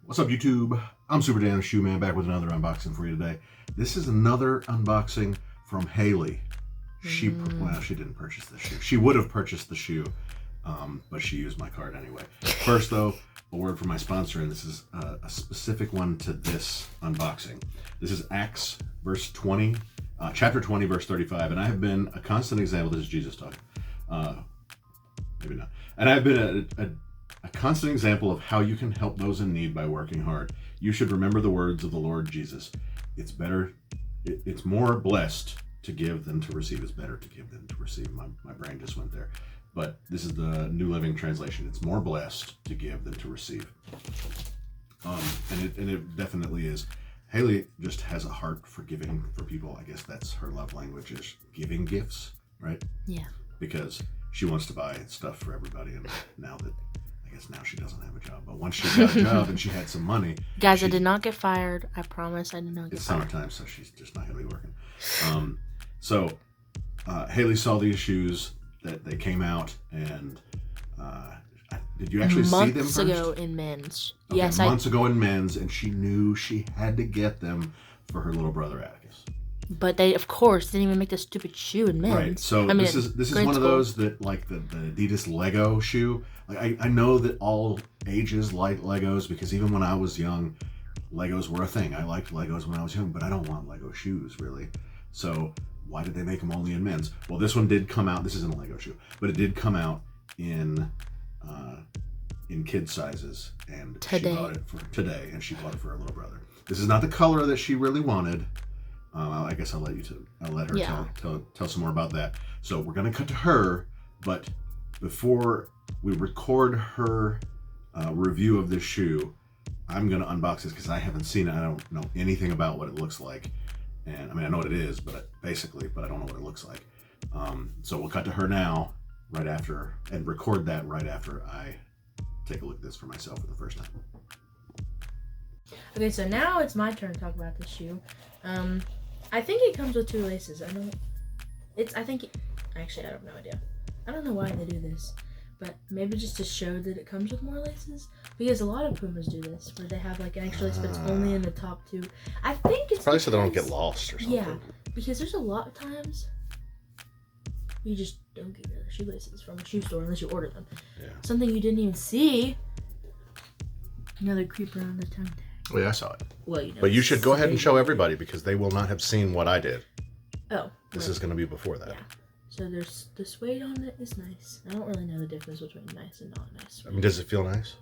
What's up, YouTube? I'm Super Dan Shoe Man, back with another unboxing for you today. This is another unboxing from Haley. She didn't purchase the shoe. She would have purchased the shoe, but she used my card anyway. First, though, a word from my sponsor, and this is a specific one to this unboxing. This is Acts verse 20, chapter 20, verse 35, and I have been a constant example. This is Jesus talking. Maybe not. And I've been a constant example of how you can help those in need by working hard. You should remember the words of the Lord Jesus. It's more blessed to give than to receive. It's better to give than to receive. My brain just went there. But this is the New Living Translation. It's more blessed to give than to receive. And it definitely is. Haley just has a heart for giving for people. I guess that's her love language, is giving gifts, right? Yeah. Because she wants to buy stuff for everybody, and now she doesn't have a job. But once she got a job and she had some money, guys, I did not get fired. I promise, I did not get fired. It's summertime, so she's just not gonna be working. So Haley saw these shoes that they came out, and did you actually see them first? Months ago in men's. Okay, yes, months ago in men's, and she knew she had to get them for her little brother Atticus. But they, of course, didn't even make the stupid shoe in men's. Right. So this is one of those that, like the Adidas Lego shoe. Like I know that all ages like Legos, because even when I was young, Legos were a thing. I liked Legos when I was young, but I don't want Lego shoes really. So why did they make them only in men's? Well, this one did come out. This isn't a Lego shoe, but it did come out in kid sizes, and she bought it for today, and she bought it for her little brother. This is not the color that she really wanted. I guess I'll let her tell some more about that. So we're gonna cut to her, but before we record her review of this shoe, I'm gonna unbox this because I haven't seen it. I don't know anything about what it looks like, and I mean I know what it is, but I don't know what it looks like. So we'll cut to her now, right after, and record that right after I take a look at this for myself for the first time. Okay, so now it's my turn to talk about this shoe. I think it comes with 2 laces. Actually, I have no idea. I don't know why they do this, but maybe just to show that it comes with more laces. Because a lot of Pumas do this, where they have like an extra lace, but it's only in the top 2. I think it's probably so they don't get lost or something. Yeah, because there's a lot of times you just don't get your shoelaces from a shoe store unless you order them. Yeah. Something you didn't even see. Another creeper on the tongue tag. Well, yeah, I saw it. Well, but you should go ahead and show everybody, because they will not have seen what I did. Oh. This is going to be before that. Yeah. So there's the suede on it is nice. I don't really know the difference between nice and not nice. I mean, does it feel nice?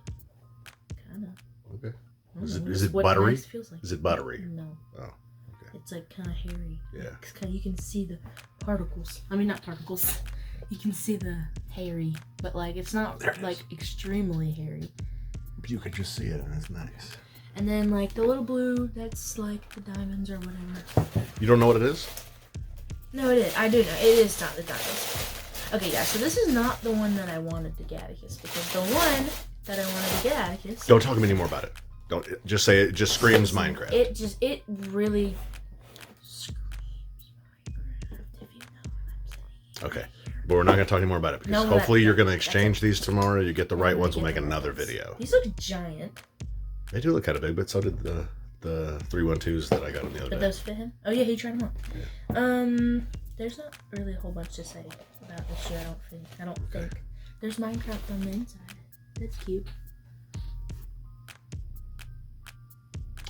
Kind of. Okay. Is it buttery? Nice feels like. Is it buttery? No. Oh, okay. It's like kind of hairy. Yeah. You can see the particles. I mean, not particles. You can see the hairy, but like it's not like extremely hairy. You can just see it, and it's nice. And then like the little blue, that's like the diamonds or whatever. You don't know what it is? No, it is. I do know. It is not the diamonds. Okay, guys, so this is not the one that I wanted to get Atticus, because the one that I wanted to get Atticus... Don't talk to me anymore about it. Don't just say it. It just screams Minecraft. It really screams Minecraft, if you know what I'm saying. Okay. But we're not going to talk anymore about it, because hopefully you're going to exchange these tomorrow. You get the right ones, we'll make another video. These look giant. They do look kind of big, but so did the 312s that I got on the other day. But those fit him? Oh yeah, he tried them on. Yeah. There's not really a whole bunch to say about this shoe, I don't think. There's Minecraft on the inside. That's cute.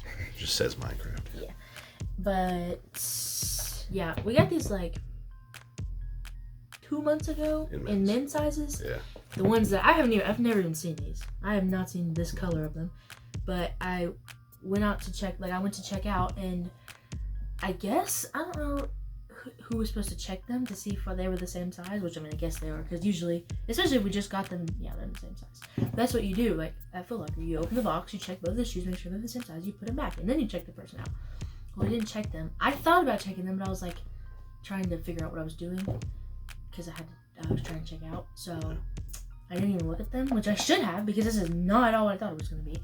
It just says Minecraft. Yeah. But yeah, we got these like 2 months ago in men's sizes. Yeah. The ones that I've never even seen these. I have not seen this color of them. But I went out to check, I went to check out, and I guess, I don't know who was supposed to check them to see if they were the same size, which I mean, I guess they are, because usually, especially if we just got them, yeah, they're the same size. That's what you do, like, at Foot Locker. You open the box, you check both the shoes, make sure they're the same size, you put them back, and then you check the person out. Well, I didn't check them. I thought about checking them, but I was, like, trying to figure out what I was doing, because I was trying to check out, so I didn't even look at them, which I should have, because this is not at all what I thought it was going to be.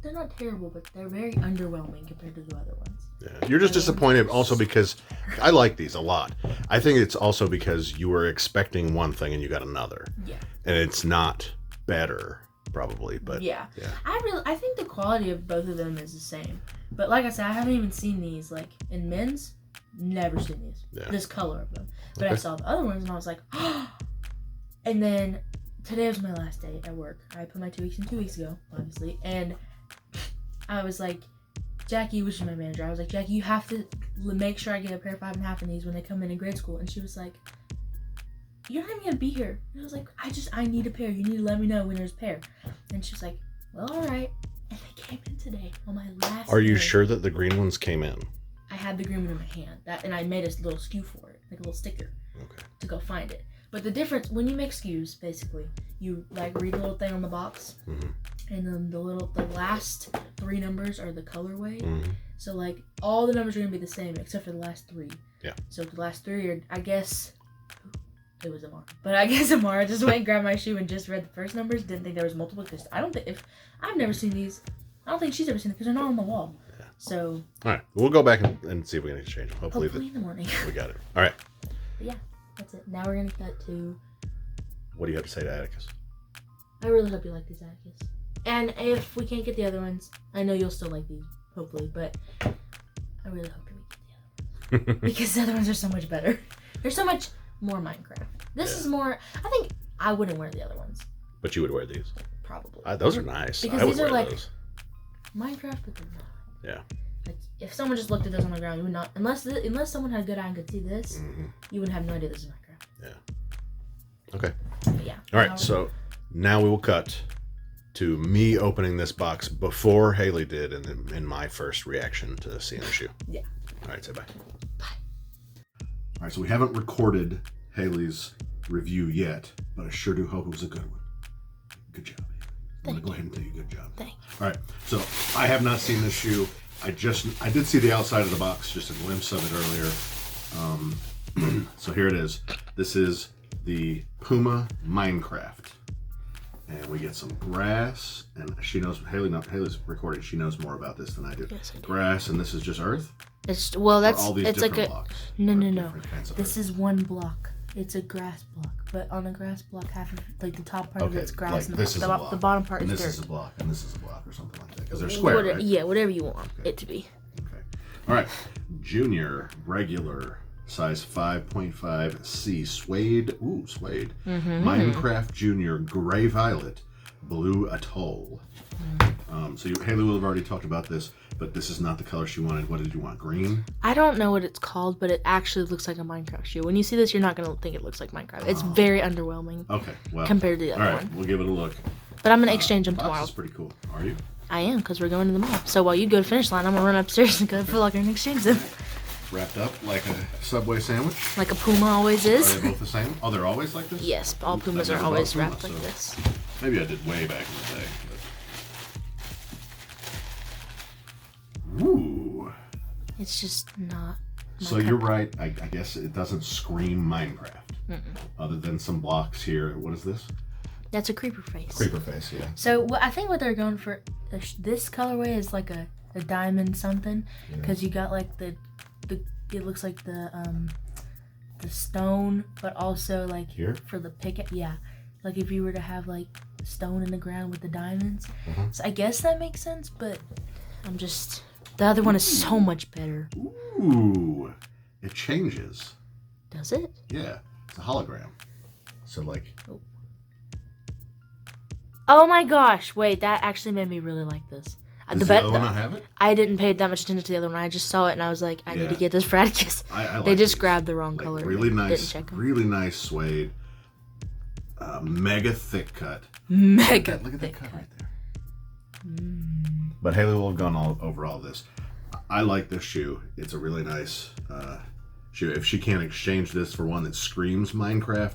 They're not terrible, but they're very underwhelming compared to the other ones. Yeah, you're just disappointed also because I like these a lot. I think it's also because you were expecting one thing and you got another. Yeah. And it's not better probably, but yeah. yeah. I think the quality of both of them is the same. But like I said, I haven't even seen these like in men's. Never seen these. Yeah. This color of them. But Okay. I saw the other ones and I was like, and then today was my last day at work. I put my 2 weeks in 2 weeks ago, obviously, and I was like, Jackie, which is my manager, I was like, Jackie, you have to make sure I get a pair of 5.5 in these when they come in grade school. And she was like, you're not even gonna be here. And I was like, I need a pair. You need to let me know when there's a pair. And she was like, well, all right. And they came in today on my last Are you day. sure that the green ones came in? I had the green one in my hand, and I made a little SKU for it, like a little sticker, to go find it. But the difference, when you make SKUs, basically, you like read the little thing on the box, and then the last 3 numbers are the colorway. So like all the numbers are gonna be the same except for the last 3. Yeah. So the last 3 are, I guess, it was Amara, but I guess Amara just went and grabbed my shoe and just read the first numbers. Didn't think there was multiple because I've never seen these. I don't think she's ever seen them because they're not on the wall. So, all right, we'll go back and see if we can exchange them. Hopefully in the morning. We got it. All right. But yeah, that's it. Now we're gonna cut to. What do you have to say to Atticus? I really hope you like these, Atticus. And if we can't get the other ones, I know you'll still like these, hopefully. But I really hope we get the other ones because the other ones are so much better. They're so much more Minecraft. This is more. I think I wouldn't wear the other ones. But you would wear these. Probably. Those are nice. Because I would these are wear like those. Minecraft, but they're not. Yeah. Like if someone just looked at this on the ground, you would not. Unless someone had a good eye and could see this, you would have no idea this is Minecraft. Yeah. Okay. But yeah. All right. So now we will cut to me opening this box before Haley did, in my first reaction to seeing the shoe. Yeah. All right. Say bye. Bye. All right, so we haven't recorded Haley's review yet, but I sure do hope it was a good one. Good job. I'm going to go ahead and tell you good job. Thank you. All right, so I have not seen this shoe. I did see the outside of the box, just a glimpse of it earlier. So here it is. This is the Puma Minecraft. And we get some grass, and Haley's recording. She knows more about this than I do. Yes, I do. Grass, and this is just earth? It's All these it's like different a blocks? no. Different kinds of This earth? is one block. It's a grass block, but on a grass block, half of like the top part of Okay, it's grass, like and this is a block, the bottom part and is this dirt. is a block, and this is a block, or something like that, because they're square, right? Yeah, whatever you want it to be. Okay. All right. Junior, regular, size 5.5C, suede. Ooh, suede. Minecraft Junior, gray violet, blue atoll. So Haley will have already talked about this, but this is not the color she wanted. What did you want? Green? I don't know what it's called, but it actually looks like a Minecraft shoe. When you see this, you're not gonna think it looks like Minecraft. It's very underwhelming Okay. Well. compared to the All other right. one. We'll give it a look. But I'm gonna exchange them Box tomorrow. is pretty cool. Are you? I am, because we're going to the mall. So while you go to finish line, I'm gonna run upstairs and go to Foot Locker and exchange them. Wrapped up like a Subway sandwich? Like a Puma always Are is. they both the same? Oh, they're always like this? Yes, all Pumas I've are never always bought a Puma, wrapped like so this. Maybe I did way back in the day. But... Ooh. It's just not. So you're right. I guess it doesn't scream Minecraft. Other than some blocks here. What is this? That's a creeper face. Creeper face, yeah. So I think what they're going for, this colorway is like a diamond something, because you got like the it looks like the stone, but also like Here? for the pick. Yeah, like if you were to have like stone in the ground with the diamonds. So I guess that makes sense, but the other one is so much better. Ooh. It changes. Does it? Yeah. It's a hologram. So like... Oh my gosh! Wait, that actually made me really like this. Does the other one not have it? I didn't pay that much attention to the other one. I just saw it and I was like, I need to get this for Atticus. I like They just these. grabbed the wrong Like, color. really nice. Didn't check 'em. Really nice suede. Mega thick cut. Mega. Look at that thick cut cut. right there. But Haley will have gone all over all this. I like this shoe. It's a really nice shoe. If she can't exchange this for one that screams Minecraft,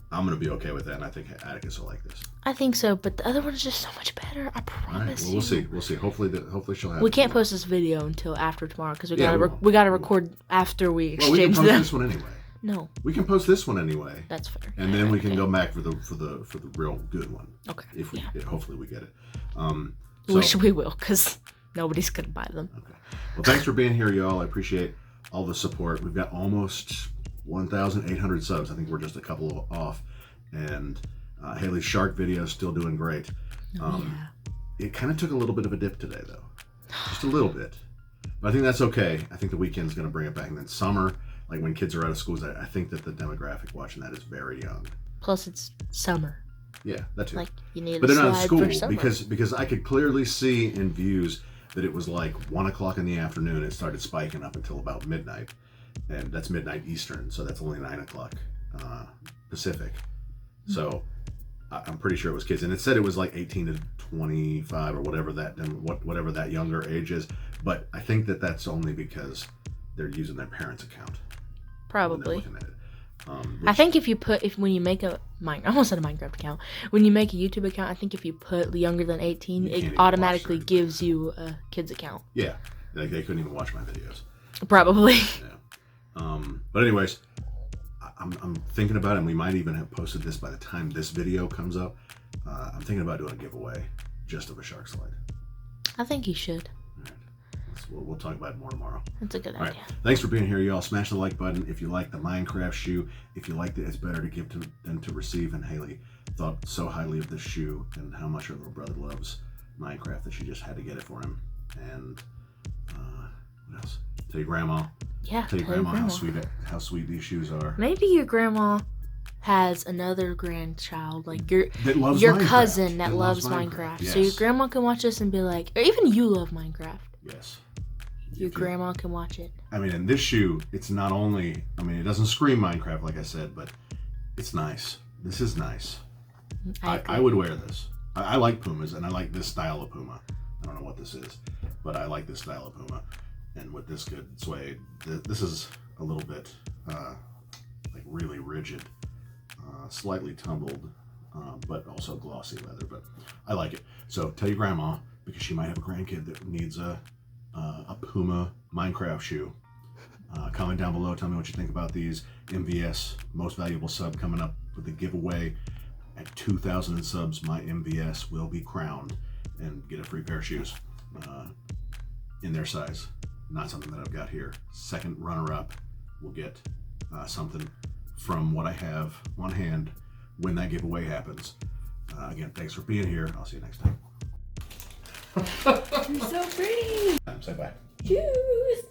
I'm gonna be okay with that, and I think Atticus will like this. I think so, but the other one is just so much better. I All right, promise well, you. we'll see. We'll see. Hopefully she'll have. We it can't tomorrow. post this video until after tomorrow because we Yeah, gotta we won't. we gotta record after we Well, we can exchange post them. this one anyway. No, We can post this one anyway, that's fair. and then we can go back for the real good one. Okay. If we hopefully we get it. Which we will, because nobody's gonna buy them. Okay. Well, thanks for being here, y'all. I appreciate all the support. We've got almost 1,800 subs. I think we're just a couple off. And Haley's shark video is still doing great. It kind of took a little bit of a dip today, though. Just a little bit. But I think that's okay. I think the weekend's going to bring it back. And then summer, like when kids are out of school, I think that the demographic watching that is very young. Plus, it's summer. Yeah, that too. Like, you need but a they're not in slide school for summer. because I could clearly see in views that it was like 1 o'clock in the afternoon. It started spiking up until about midnight. And that's midnight Eastern, so that's only 9 o'clock Pacific. So I'm pretty sure it was kids, and it said it was like 18 to 25 or whatever that younger age is. But I think that that's only because they're using their parents' account. Probably. When they're looking at it. I think when you make I almost said a Minecraft account. When you make a YouTube account, I think if you put younger than 18, it automatically gives you a kid's account. Yeah, like they couldn't even watch my videos. Probably. Yeah. But anyways, I'm thinking about it, and we might even have posted this by the time this video comes up. I'm thinking about doing a giveaway just of a shark slide. I think you should. All right. We'll talk about it more tomorrow. That's a good idea. All right. Thanks for being here, y'all. Smash the like button if you like the Minecraft shoe. If you liked it, it's better to give than to receive. And Haley thought so highly of this shoe and how much her little brother loves Minecraft that she just had to get it for him. And what else? Tell your grandma. Yeah. Tell your grandma how sweet these shoes are. Maybe your grandma has another grandchild, like your Minecraft. cousin that loves Minecraft. Yes. So your grandma can watch this and be like, or even you love Minecraft. Yes. Your grandma can watch it. I mean, in this shoe, it's not only, it doesn't scream Minecraft like I said, but it's nice. This is nice. I would wear this. I like Pumas, and I like this style of Puma. I don't know what this is, but I like this style of Puma. And with this good suede, this is a little bit like really rigid, slightly tumbled, but also glossy leather. But I like it. So tell your grandma, because she might have a grandkid that needs a Puma Minecraft shoe. Comment down below. Tell me what you think about these. MVS most valuable sub coming up with the giveaway. At 2,000 subs, my MVS will be crowned and get a free pair of shoes in their size. Not something that I've got here. Second runner-up will get something from what I have on hand when that giveaway happens. Again, thanks for being here. I'll see you next time. You're so pretty. Say bye. Shoes.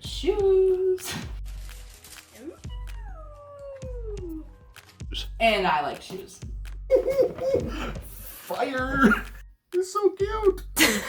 Shoes. And I like shoes. Fire!